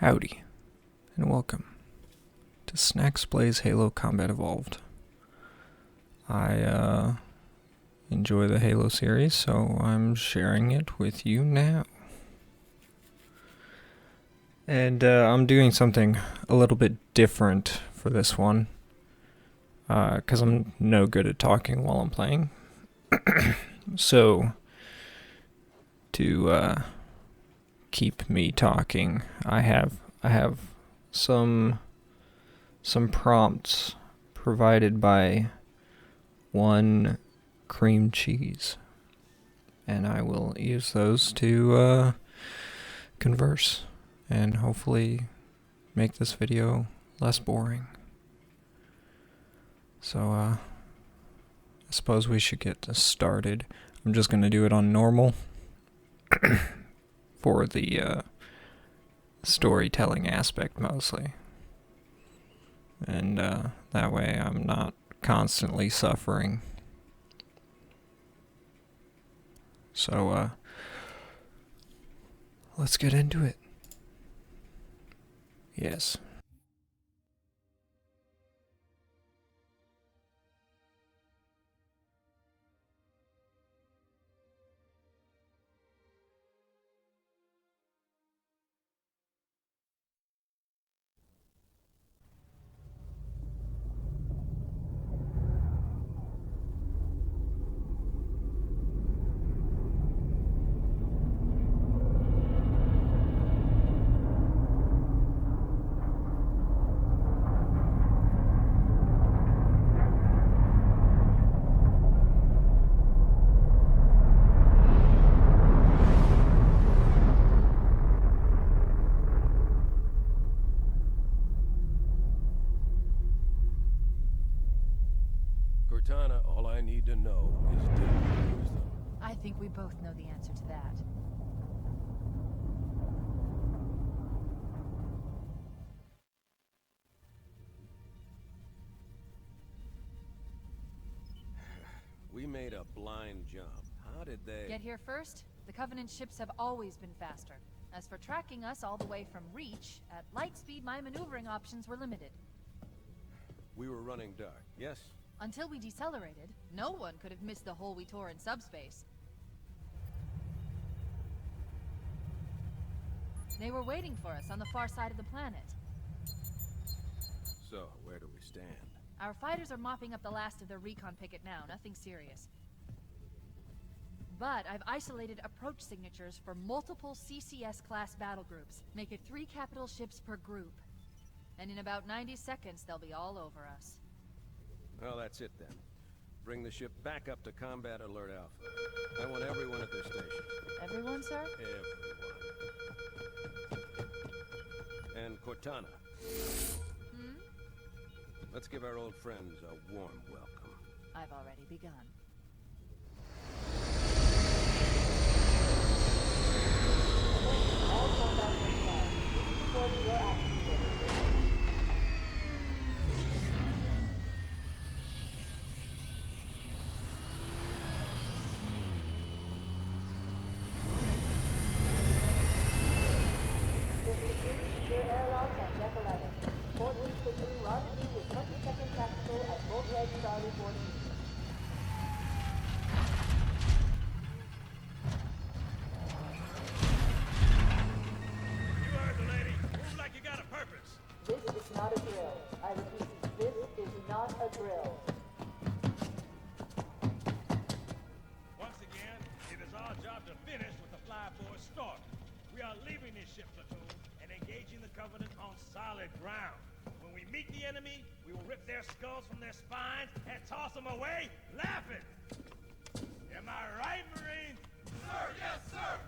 Howdy, and welcome to Snax Plays Halo Combat Evolved. I enjoy the Halo series, so I'm sharing it with you now. And I'm doing something a little bit different for this one, because I'm no good at talking while I'm playing. So, to keep me talking, I have some prompts provided by one cream cheese, and I will use those to converse and hopefully make this video less boring. So I suppose we should get this started. I'm just gonna do it on normal for the storytelling aspect mostly, and that way I'm not constantly suffering. So let's get into it. Yes. Cortana, all I need to know is did you use them? I think we both know the answer to that. We made a blind jump. How did they... Get here first? The Covenant ships have always been faster. As for tracking us all the way from Reach, at light speed my maneuvering options were limited. We were running dark, yes? Until we decelerated, no one could have missed the hole we tore in subspace. They were waiting for us on the far side of the planet. So, where do we stand? Our fighters are mopping up the last of their recon picket now, nothing serious. But I've isolated approach signatures for multiple CCS-class battle groups. Make it 3 capital ships per group. And in about 90 seconds, they'll be all over us. Well, that's it then. Bring the ship back up to Combat Alert Alpha. I want everyone at their stations. Everyone, sir? Everyone. And Cortana. Let's give our old friends a warm welcome. I've already begun. All combat personnel, report your actions. Secure airlock at Deck 11. Port quickly rendezvous with 22nd Tactical at Bulkhead Charlie 14. You heard the lady. Move like you got a purpose. This is not a drill. I repeat, this is not a drill. Once again, it is our job to finish what the Fly Boys started. We are leaving this ship platoon and engaging the Covenant on solid ground. When we meet the enemy, we will rip their skulls from their spines and toss them away, laughing. Am I right, Marine? Sir, yes, sir.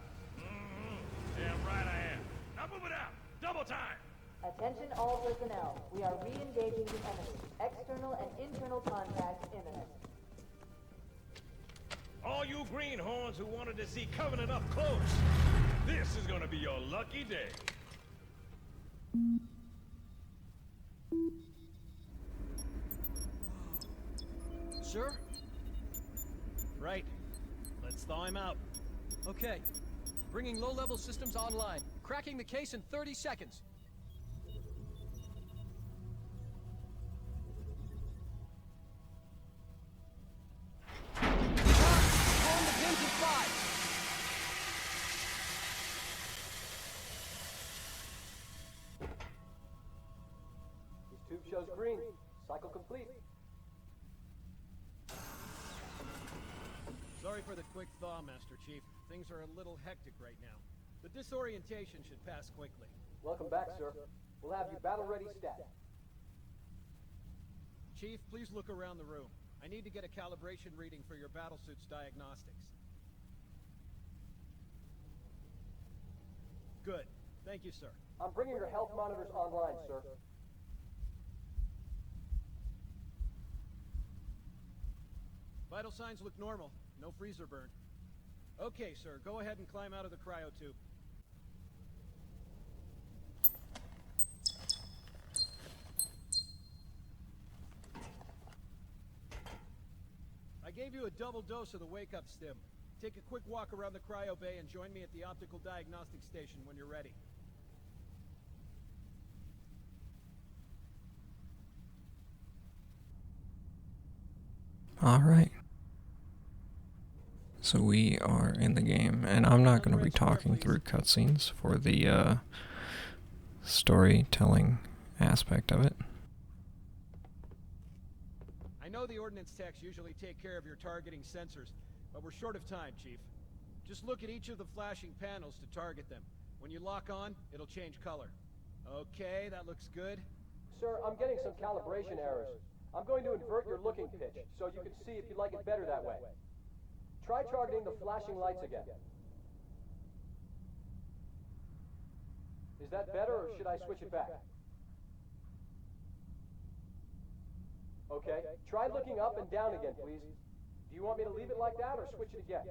Damn right I am. Now move it out. Double time. Attention all personnel. We are re-engaging the enemy. External and internal contact imminent. All you greenhorns who wanted to see Covenant up close, this is gonna be your lucky day. Sir? Right. Let's thaw him out. Okay. Bringing low-level systems online. Cracking the case in 30 seconds. shows green. Cycle complete. Sorry for the quick thaw, Master Chief. Things are a little hectic right now. The disorientation should pass quickly. Welcome back, sir. We'll have you battle-ready stat. Chief, please look around the room. I need to get a calibration reading for your battlesuit's diagnostics. Good. Thank you, sir. I'm bringing your health monitors online, sir. Vital signs look normal. No freezer burn. Okay, sir. Go ahead and climb out of the cryotube. I gave you a double dose of the wake-up stim. Take a quick walk around the cryo bay and join me at the optical diagnostic station when you're ready. Alright. So we are in the game, and I'm not going to be talking through cutscenes for the storytelling aspect of it. I know the ordnance techs usually take care of your targeting sensors, but we're short of time, Chief. Just look at each of the flashing panels to target them. When you lock on, it'll change color. Okay, that looks good. Sir, I'm getting some calibration errors. I'm going to invert your looking pitch, so you can see if you like it better that way. Try targeting the flashing lights again. Is that better, or should I switch it back? Okay, try looking up and down again, please. Do you want me to leave it like that, or switch it again?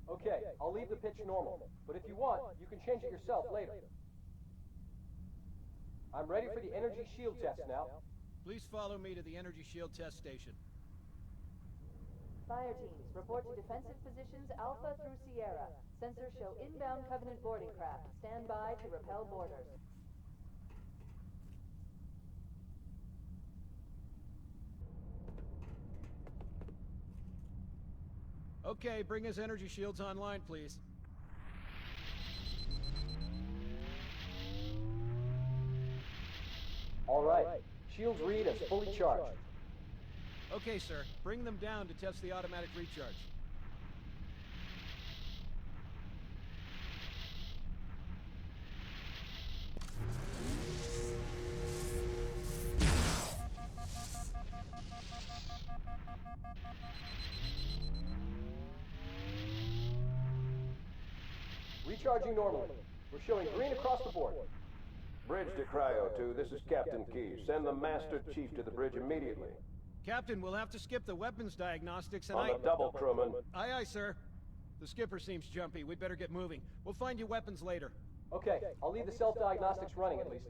Okay, I'll leave the pitch normal, but if you want, you can change it yourself later. I'm ready for the energy shield test now. Please follow me to the energy shield test station. Fire teams, report to defensive positions Alpha through Sierra. Sensors show inbound Covenant boarding craft. Stand by to repel boarders. Okay, bring his energy shields online, please. All right, shields read as fully charged. Okay, sir. Bring them down to test the automatic recharge. Recharging normally. We're showing green across the board. Bridge to Cryo 2, this is Captain Keyes. Send the Master Chief to the bridge immediately. Captain, we'll have to skip the weapons diagnostics and On the double, crewman. Aye, aye, sir. The skipper seems jumpy. We'd better get moving. We'll find you weapons later. Okay, I'll leave the self-diagnostics running at least.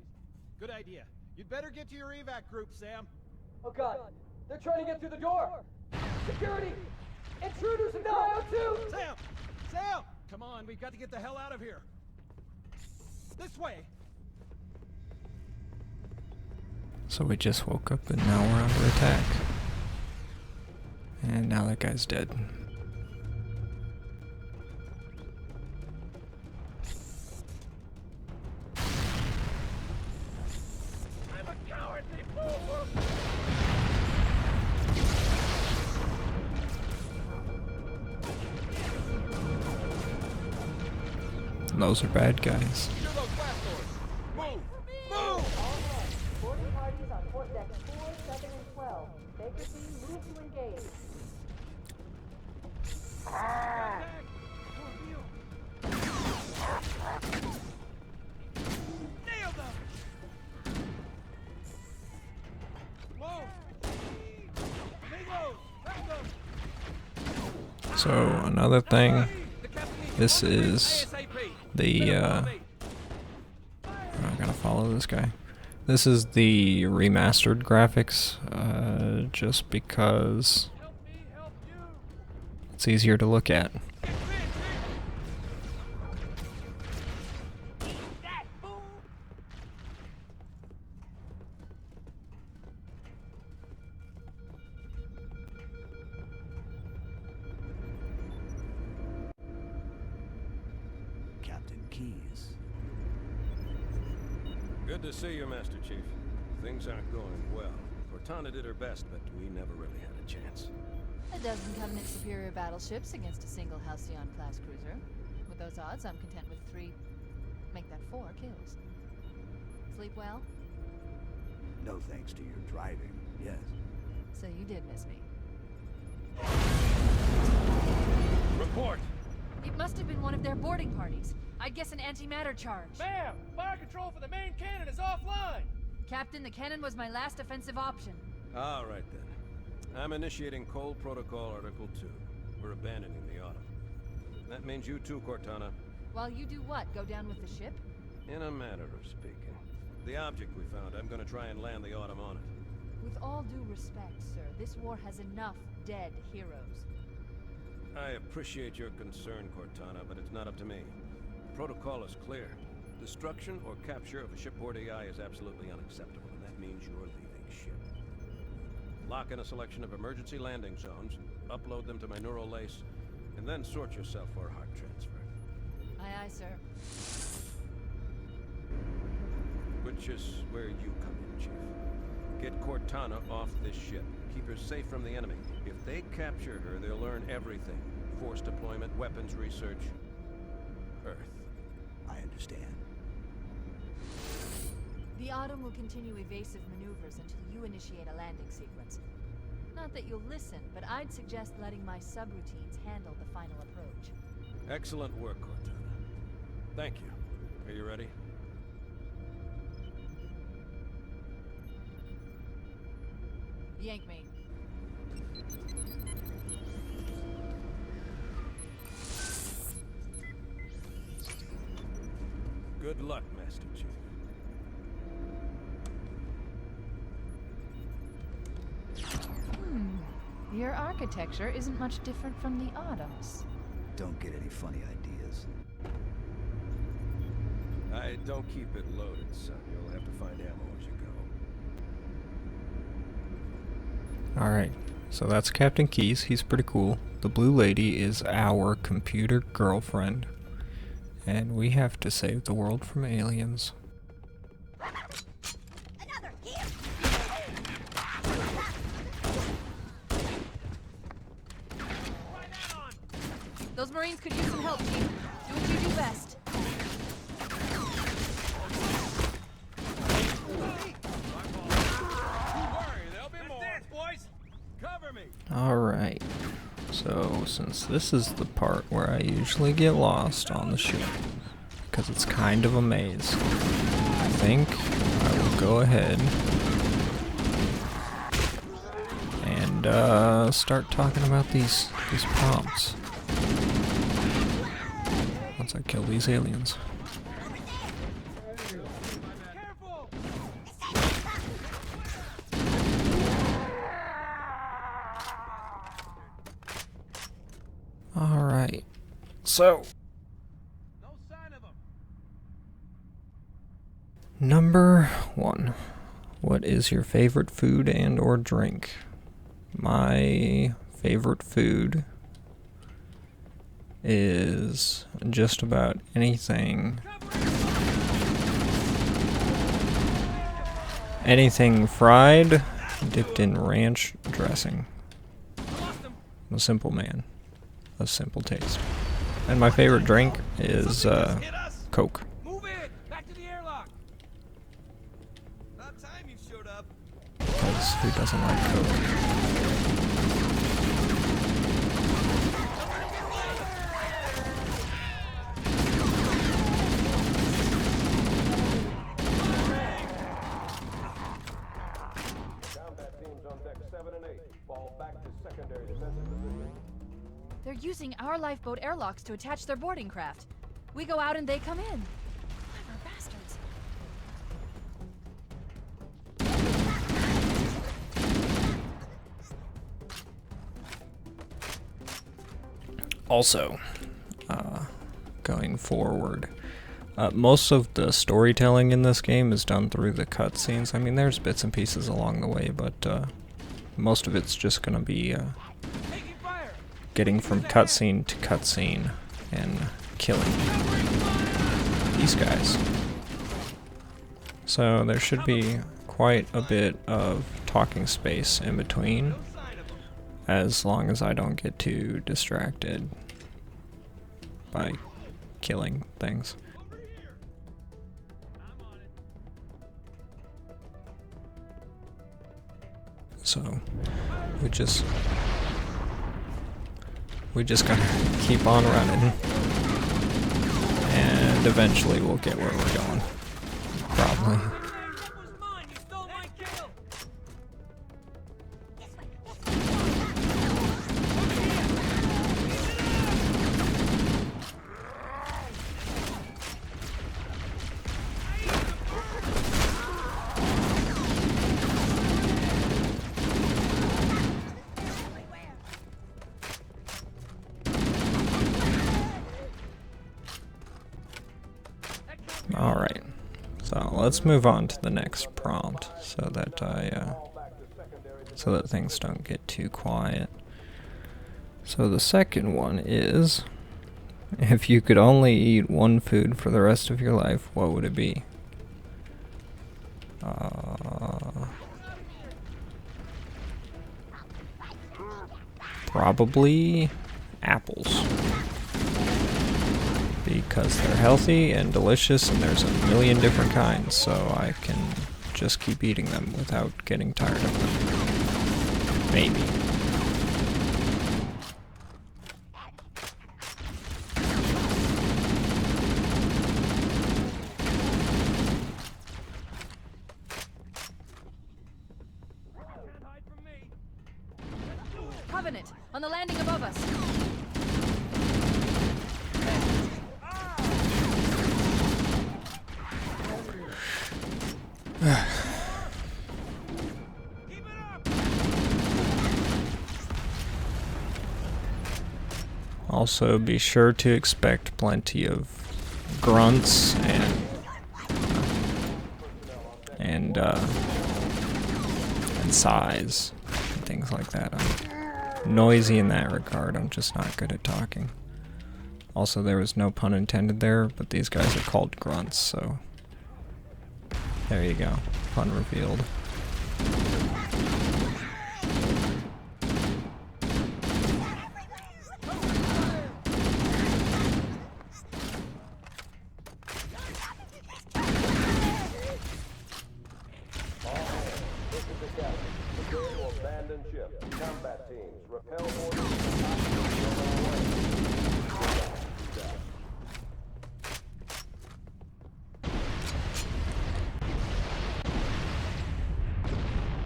Good idea. You'd better get to your evac group, Sam. Oh god, they're trying to get through the door! Security! Intruders in Cryo 2! Sam! Sam! Come on, we've got to get the hell out of here. This way! So we just woke up and now we're under attack. And now that guy's dead. I'm a cowardly fool! Those are bad guys. Secure those blast doors! Move! Move! All right. Boarding parties on port decks 4, 7, and 12. Baker team, move to engage. Contact! Nailed them! Move! Amigos! Help them! So another thing, The captain needs this you on the bridge is ASAP. the I gotta follow this guy. This is the remastered graphics, just because Help me help you! it's easier to look at. That fool! Captain Keyes. Good to see you, Master Chief. Things aren't going well. Cortana did her best, but we never really had a chance. A dozen Covenant superior battleships against a single Halcyon-class cruiser. With those odds, I'm content with 3, make that 4 kills. Sleep well? No thanks to your driving, yes. So you did miss me. Report! It must have been one of their boarding parties. I'd guess an antimatter charge. Ma'am! Fire control for the main cannon is offline! Captain, the cannon was my last offensive option. All right, then. I'm initiating Cold Protocol Article 2. We're abandoning the Autumn. That means you too, Cortana. While you do what? Go down with the ship? In a manner of speaking. The object we found, I'm gonna try and land the Autumn on it. With all due respect, sir, this war has enough dead heroes. I appreciate your concern, Cortana, but it's not up to me. The protocol is clear. Destruction or capture of a shipboard AI is absolutely unacceptable, and that means you're leaving ship. Lock in a selection of emergency landing zones, upload them to my neural lace, and then sort yourself for a heart transfer. Aye, aye, sir. Which is where you come in, Chief. Get Cortana off this ship. Keep her safe from the enemy. If they capture her, they'll learn everything. Force deployment, weapons research. Earth. I understand. The Autumn will continue evasive maneuvers until you initiate a landing sequence. Not that you'll listen, but I'd suggest letting my subroutines handle the final approach. Excellent work, Cortana. Thank you. Are you ready? Yank me. Good luck, Master Chief. Your architecture isn't much different from the Autumn's. Don't get any funny ideas. I don't keep it loaded, son. You'll have to find ammo as you go. Alright, so that's Captain Keyes. He's pretty cool. The blue lady is our computer girlfriend. And we have to save the world from aliens. Those Marines could use some help, Chief. Do what you do best. Alright, so since this is the part where I usually get lost on the ship, because it's kind of a maze, I think I will go ahead and start talking about these prompts once I kill these aliens. Alright, so number 1, what is your favorite food and or drink? My favorite food is just about anything fried dipped in ranch dressing. I'm a simple man of simple taste. And my favorite drink is Coke. Move it! Back to the airlock! About time you showed up. Because who doesn't like Coke? Combat teams on deck 7 and 8. Fall back to secondary defensive position. They're using our lifeboat airlocks to attach their boarding craft. We go out and they come in. Clever bastards. Also, going forward, most of the storytelling in this game is done through the cutscenes. I mean, there's bits and pieces along the way, but most of it's just going to be getting from cutscene to cutscene and killing these guys. So there should be quite a bit of talking space in between, as long as I don't get too distracted by killing things. So we just gotta keep on running, and eventually we'll get where we're going. Probably. Alright, so let's move on to the next prompt so that so that things don't get too quiet. So the second one is, if you could only eat one food for the rest of your life, what would it be? Probably apples. Because they're healthy and delicious, and there's a million different kinds, so I can just keep eating them without getting tired of them. Maybe. Covenant, on the landing above us. Also, be sure to expect plenty of grunts and sighs and things like that. I'm noisy in that regard. I'm just not good at talking. Also, there was no pun intended there, but these guys are called grunts, so there you go. Pun revealed.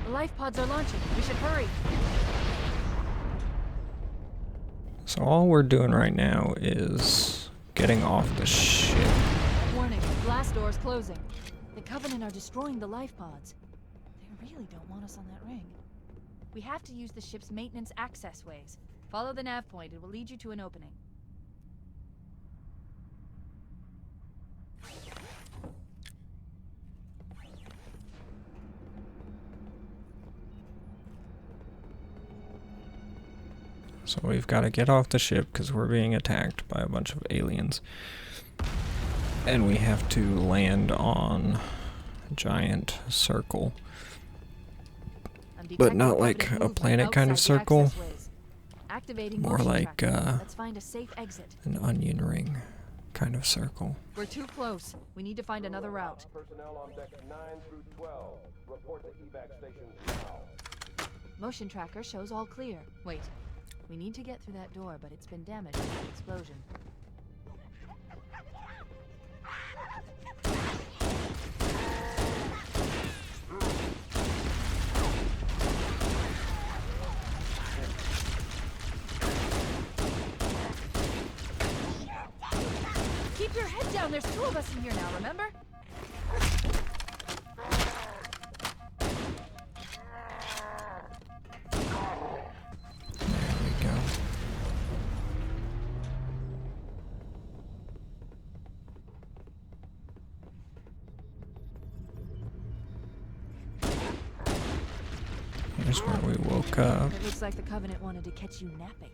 Life pods are launching. We should hurry. So all we're doing right now is getting off the ship. Warning, blast doors closing. The Covenant are destroying the life pods. They really don't want us on that ring. We have to use the ship's maintenance access ways. Follow the nav point. It will lead you to an opening. So we've got to get off the ship because we're being attacked by a bunch of aliens. And we have to land on a giant circle. But not like a planet kind of circle. More like Let's find a safe exit. an onion ring kind of circle. We're too close. We need to find another route. Personnel on deck 9 through 12. Report to evac stations now. Motion tracker shows all clear. Wait. We need to get through that door, but it's been damaged by the explosion. Keep your head down. There's two of us in here now, remember? Here's where we woke up. It looks like the Covenant wanted to catch you napping.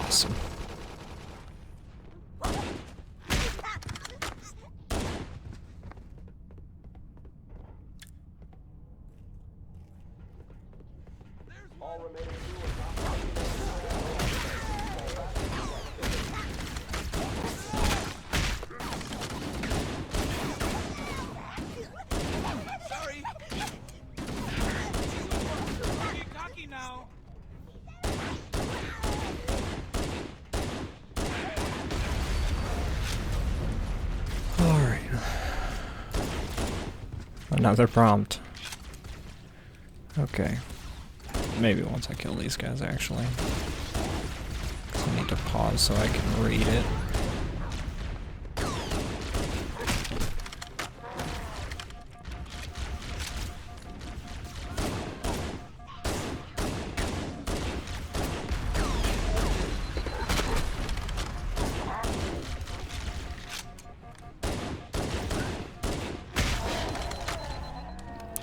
Awesome. All remaining fuel Sorry. Get cocky now. Alright. Another prompt. Okay. Maybe once I kill these guys, actually. I need to pause so I can read it.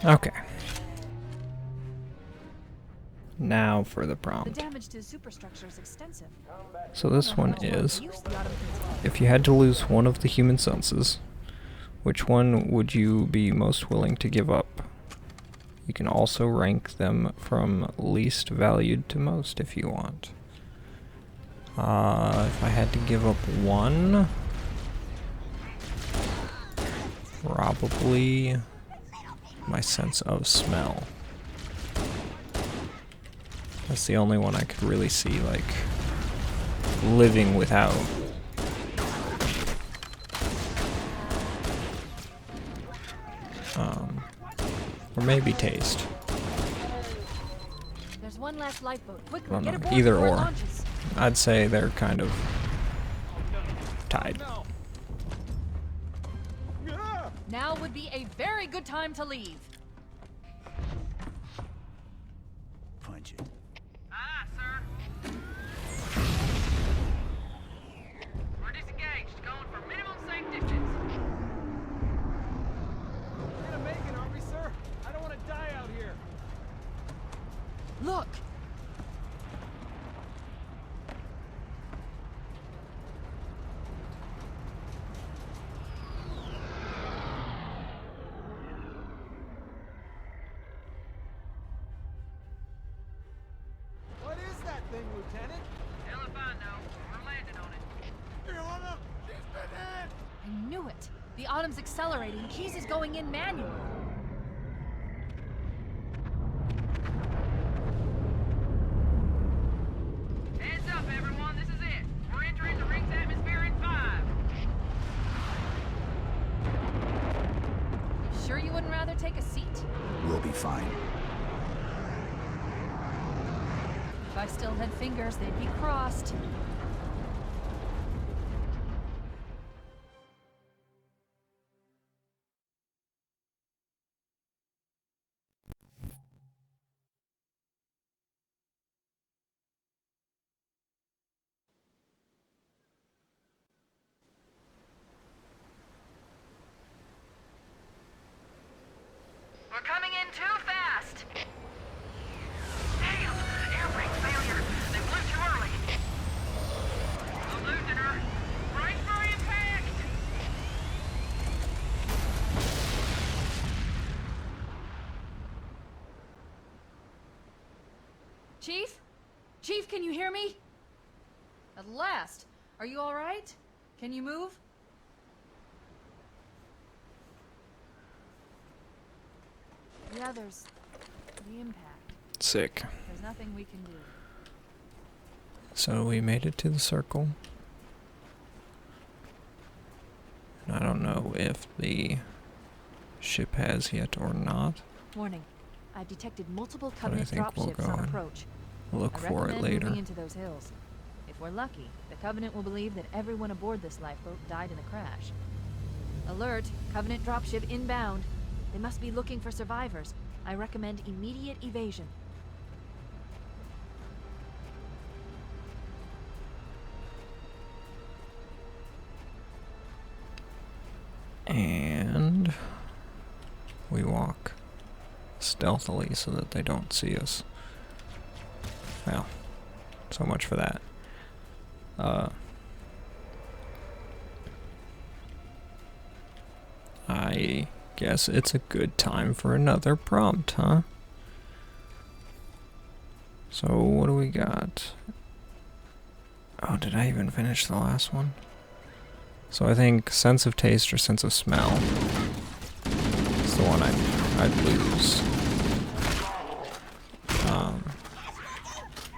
Okay. Now for the The prompt. damage to the superstructure is extensive. So this one is, Use the automatons. if you had to lose one of the human senses, which one would you be most willing to give up? You can also rank them from least valued to most if you want. If I had to give up one, probably my sense of smell. That's the only one I could really see, like, living without. Or maybe taste. There's one last lifeboat. Quickly, Well, get no, aboard either before it or. launches. I'd say they're kind of tied. Now would be a very good time to leave. Punch it. Aye, sir. We're disengaged, going for minimum safe distance. We're gonna make it, aren't we, sir? I don't want to die out here. Look! What is that thing, Lieutenant? Hell if I know. We're landing on it. Ilana, she's been hit! I knew it. The Autumn's accelerating. Keys is going in manual. Heads up, everyone. This is it. We're entering the ring's atmosphere in 5. Sure you wouldn't rather take a seat? We'll be fine. If I still had fingers, they'd be crossed. We're coming in too fast. Damn! Air brake failure. They flew too early. I'm losing her. Brace for impact. Chief? Chief, can you hear me? At last. Are you all right? Can you move? Yeah, there's the impact. Sick. There's nothing we can do. So we made it to the circle. And I don't know if the ship has yet or not. Warning. I've detected multiple I Covenant think we'll dropships go on and approach. Look I for it recommend later. moving into those hills. If we're lucky, the Covenant will believe that everyone aboard this lifeboat died in the crash. Alert! Covenant dropship inbound. They must be looking for survivors. I recommend immediate evasion. And we walk stealthily so that they don't see us. Well, so much for that. I guess it's a good time for another prompt, huh? So what do we got? Oh, did I even finish the last one? So I think sense of taste or sense of smell is the one I'd lose.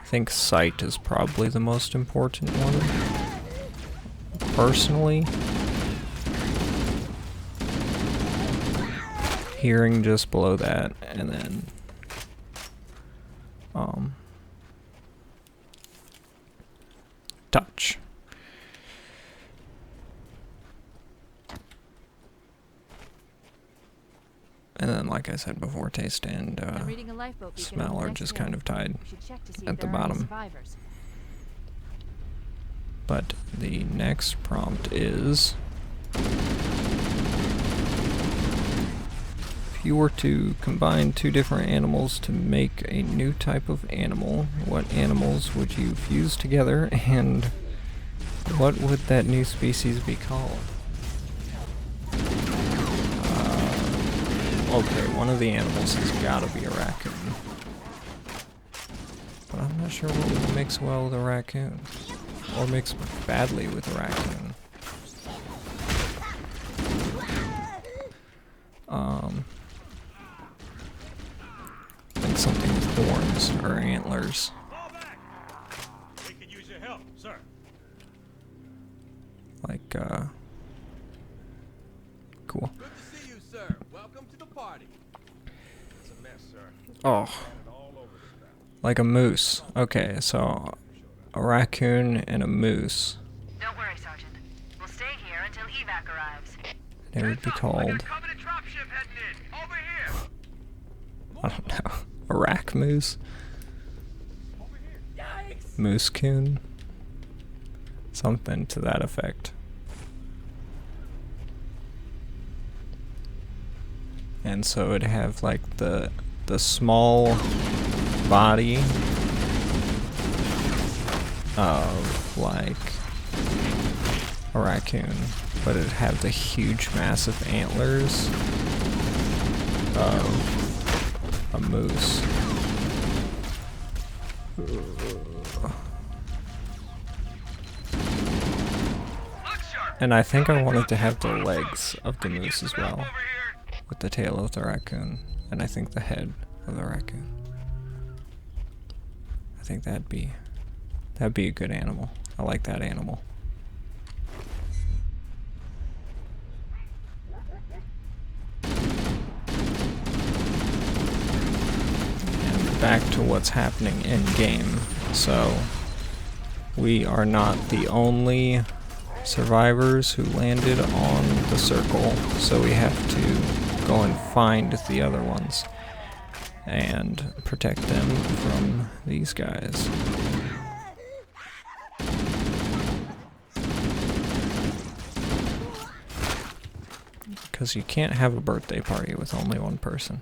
I think sight is probably the most important one, personally. Hearing just below that, and then touch. And then, like I said before, taste and I'm reading a lifeboat beacon smell on the are next just hill. kind of tied We should check to see if at the there are any bottom. survivors. But the next prompt is, if you were to combine two different animals to make a new type of animal, what animals would you fuse together, and what would that new species be called? Okay, one of the animals has got to be a raccoon. But I'm not sure what would mix well with a raccoon. Or mix badly with a raccoon. I think something with horns or antlers. Fall back! We could use your help, sir. Like, cool. Good to see you, sir. Welcome to the party. It's a mess, sir. Oh, Planted all over this ground. like a moose. Okay, so a raccoon and a moose. Don't worry, Sergeant. We'll stay here until evac arrives. They would be I got called, Covenant dropship heading in. Over here. I don't know, a rack moose? Over here. Moose-coon? Something to that effect. And so it'd have like the small body of like a raccoon, but it'd have the huge massive antlers of a moose. And I think I wanted to have the legs of the moose as well, with the tail of the raccoon, and I think the head of the raccoon. I think that'd be a good animal. I like that animal. And back to what's happening in game. So we are not the only survivors who landed on the circle, so we have to go and find the other ones and protect them from these guys. Because you can't have a birthday party with only one person.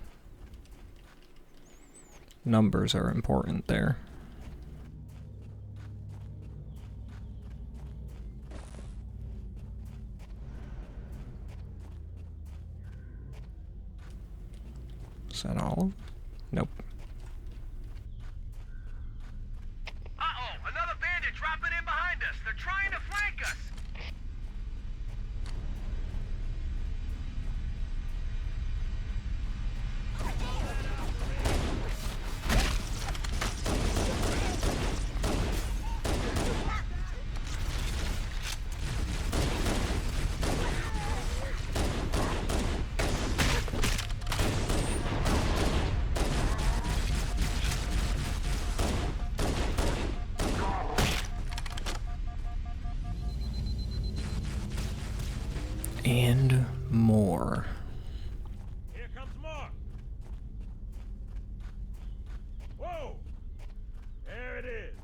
Numbers are important there. Is that all of them? Nope. Uh-oh, another bandit dropping in behind us. They're trying to flank us. And more. Here comes more. Whoa! There it is.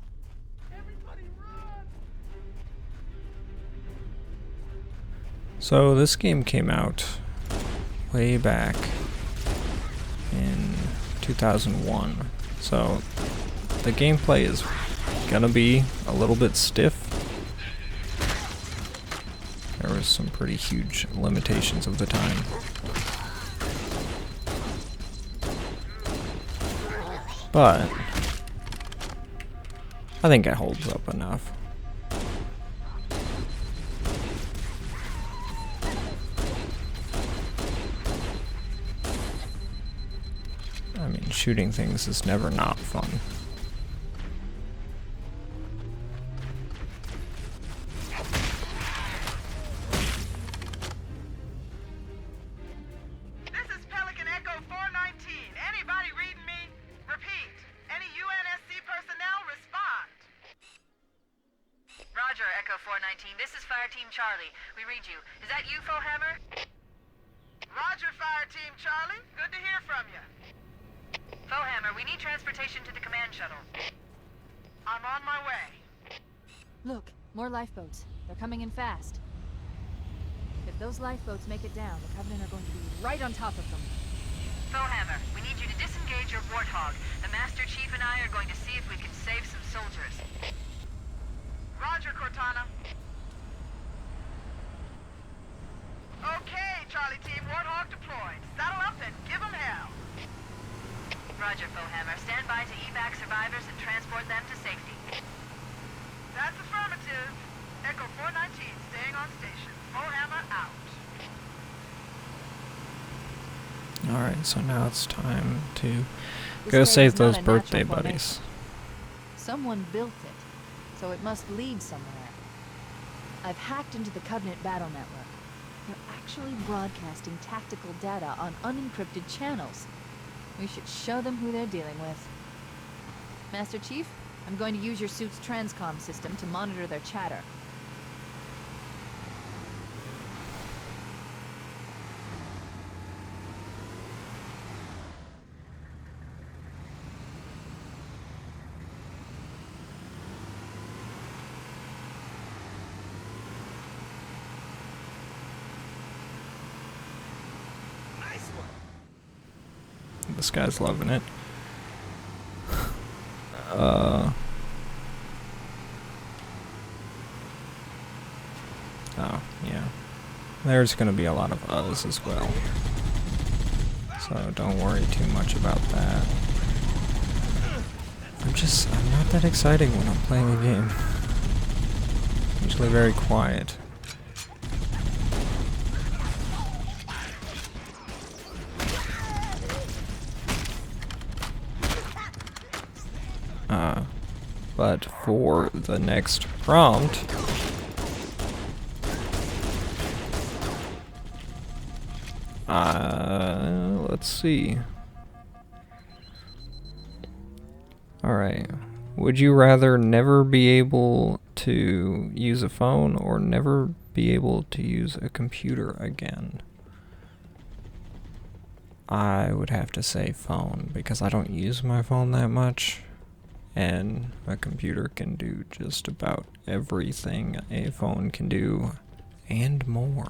Everybody run! So this game came out way back in 2001. So the gameplay is gonna be a little bit stiff there's some pretty huge limitations of the time. But I think it holds up enough. I mean, shooting things is never not fun. This is Pelican Echo 419. Anybody reading me? Repeat. Any UNSC personnel respond. Roger, Echo 419. This is Fire Team Charlie. We read you. Is that you, Fohammer? Roger, Fire Team Charlie. Good to hear from you. Fohammer, we need transportation to the command shuttle. I'm on my way. Look, more lifeboats. They're coming in fast. If those lifeboats make it down, the Covenant are going to be right on top of them. Fohammer, we need you to disengage your Warthog. The Master Chief and I are going to see if we can save some soldiers. Roger, Cortana. Okay, Charlie Team, Warthog deployed. Saddle up and give them hell. Roger, Fohammer. Stand by to evac survivors and transport them to safety. That's affirmative. Echo 419 staying on station. Fohammer out. Alright, so now it's time to This go way save is not those a natural birthday formation. buddies. Someone built it, so it must lead somewhere. I've hacked into the Covenant battle network. They're actually broadcasting tactical data on unencrypted channels. We should show them who they're dealing with. Master Chief, I'm going to use your suit's transcom system to monitor their chatter. This guy's loving it. Oh, yeah. There's gonna be a lot of us as well. So don't worry too much about that. I'm not that exciting when I'm playing a game. Usually very quiet. But for the next prompt, let's see. Alright. Would you rather never be able to use a phone or never be able to use a computer again? I would have to say phone, because I don't use my phone that much. And a computer can do just about everything a phone can do, and more.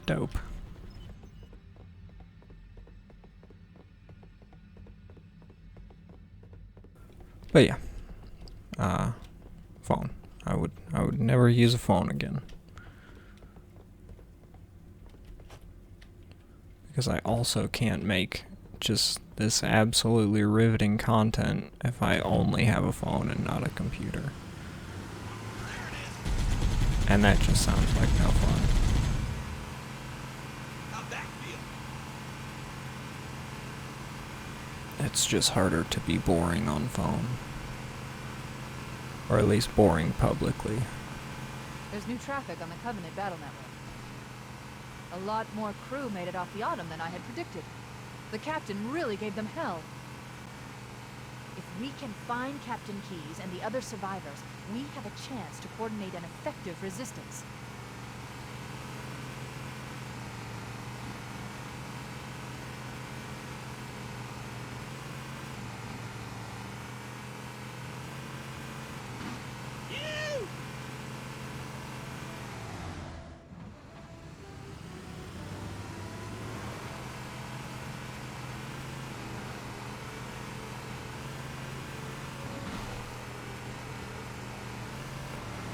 Dope. But yeah, phone. I would never use a phone again, because I also can't make just this absolutely riveting content if I only have a phone and not a computer. And that just sounds like no fun. It's just harder to be boring on phone. Or at least boring publicly. There's new traffic on the Covenant battle network. A lot more crew made it off the Autumn than I had predicted. The captain really gave them hell. If we can find Captain Keyes and the other survivors, we have a chance to coordinate an effective resistance.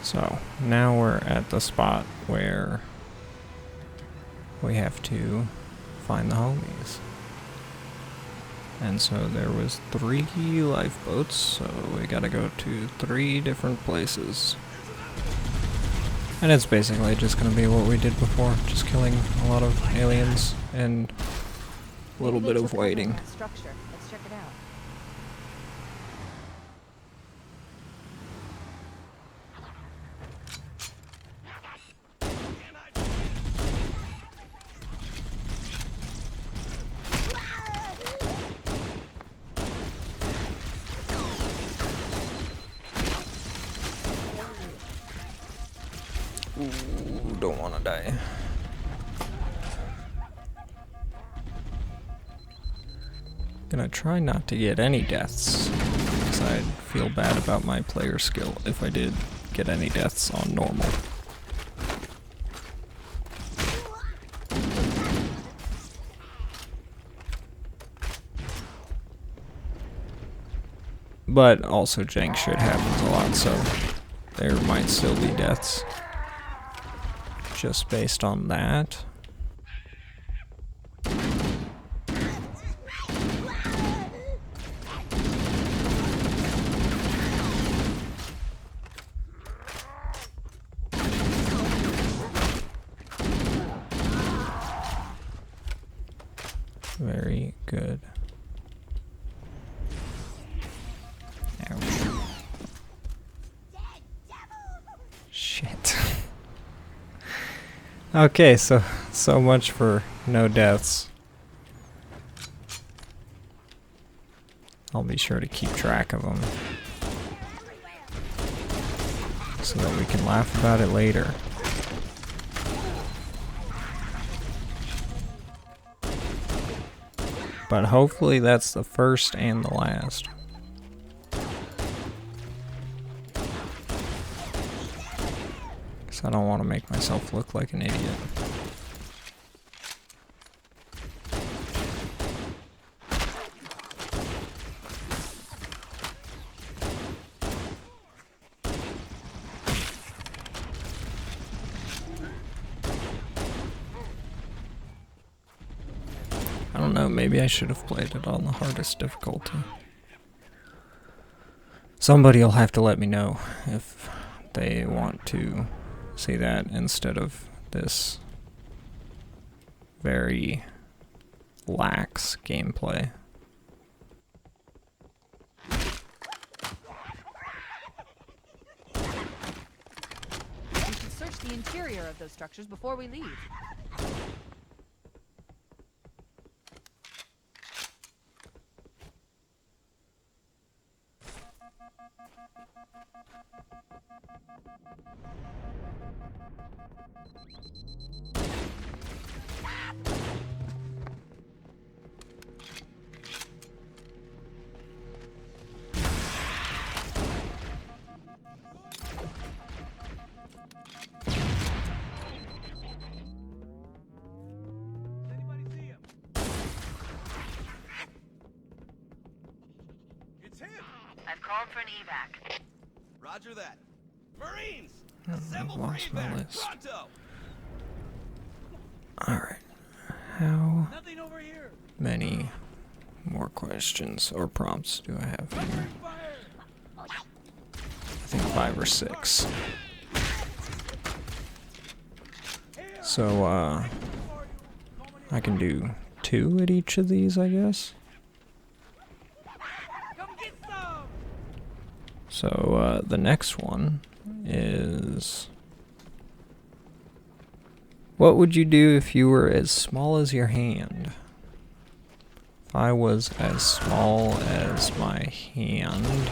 So, now we're at the spot where we have to find the homies. And so there was 3 lifeboats, so we gotta go to 3 different places. And it's basically just gonna be what we did before, just killing a lot of aliens and a little bit of waiting. Structure. Let's check it out. Ooh, don't wanna die. Gonna try not to get any deaths, because I'd feel bad about my player skill if I did get any deaths on normal. But also jank shit happens a lot, so there might still be deaths. Just based on that. Very good. Ouch. Shit. Okay, so much for no deaths. I'll be sure to keep track of them so that we can laugh about it later. But hopefully that's the first and the last. Because I don't want to make myself look like an idiot. I don't know, maybe I should have played it on the hardest difficulty. Somebody will have to let me know if they want to see that instead of this very lax gameplay. We should search the interior of those structures before we leave. Anybody see him? It's him! I've called for an evac. Roger that. Marines! I've Assemble for lost my evac! list. Pronto! Alright. How Nothing over here! many more questions or prompts do I have here? Fire! I think 5 or 6. So, I can do 2 at each of these, I guess. Come get some! So, the next one is... What would you do if you were as small as your hand? If I was as small as my hand...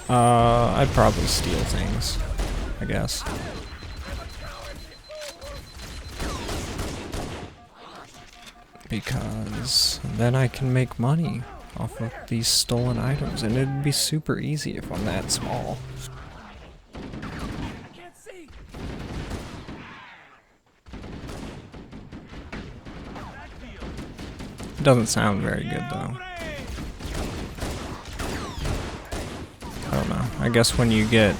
I'd probably steal things, I guess. Because then I can make money off of these stolen items, and it'd be super easy if I'm that small. I can't see! It doesn't sound very good though. I don't know. I guess when you get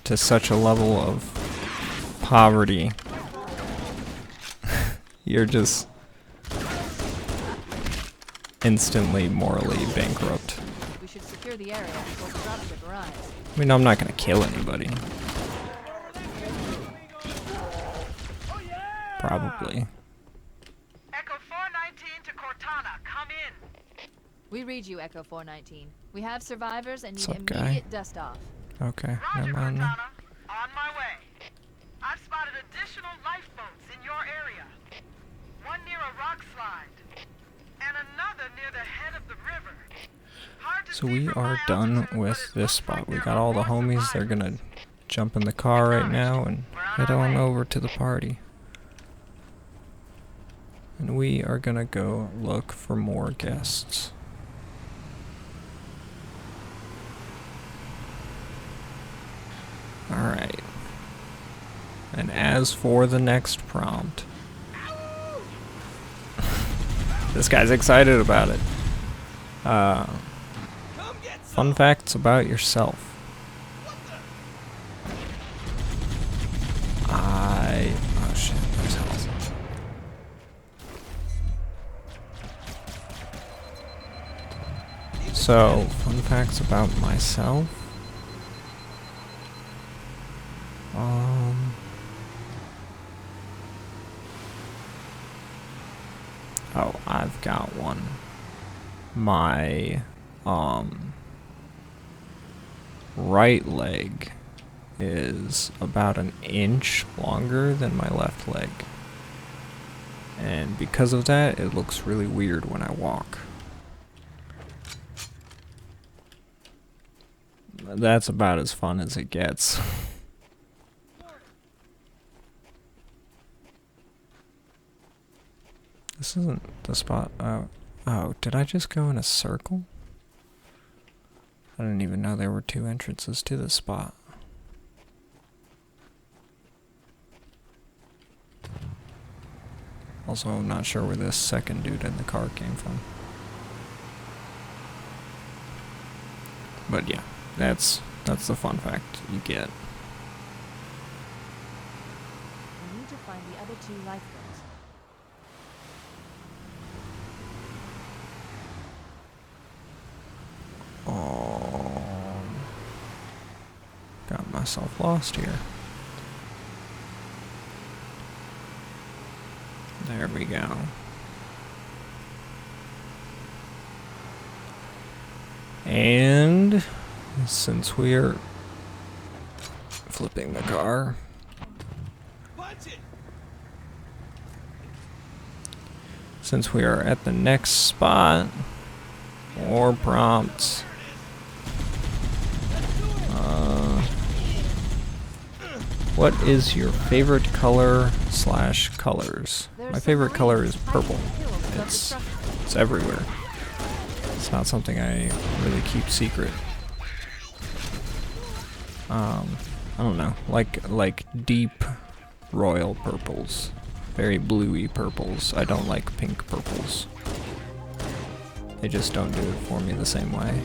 to such a level of poverty, you're just instantly morally bankrupt. We should secure the area before the dropship arrives. I mean, I'm not gonna kill anybody. Probably. Echo 419 to Cortana, come in. We read you, Echo 419. We have survivors and What's need up, guy? immediate dust off. Okay, Roger, never mind. Cortana. On my way. I've spotted additional lifeboats in your area. One near a rock slide, and another near the head of the river. Hard to So see we from are my done altitude, but with it this looks spot. like We there got are all the more homies. They're survivors. gonna jump in the car right now and head on over to the party. And we are gonna go look for more guests. Alright. And as for the next prompt, this guy's excited about it. Fun facts about yourself. Oh shit, there's health. So, fun facts about myself. Oh, I've got one. My, right leg is about an inch longer than my left leg. And because of that, it looks really weird when I walk. That's about as fun as it gets. This isn't the spot. Oh, did I just go in a circle? I didn't even know there were two entrances to this spot. Also, I'm not sure where this second dude in the car came from. But yeah, that's the fun fact you get. We need to find the other two lifeboats. Got myself lost here. There we go. And since we're flipping the car, since we are at the next spot, more prompts. What is your favorite color / colors? My favorite color is purple. It's everywhere. It's not something I really keep secret. I don't know, like deep royal purples, very bluey purples. I don't like pink purples. They just don't do it for me the same way.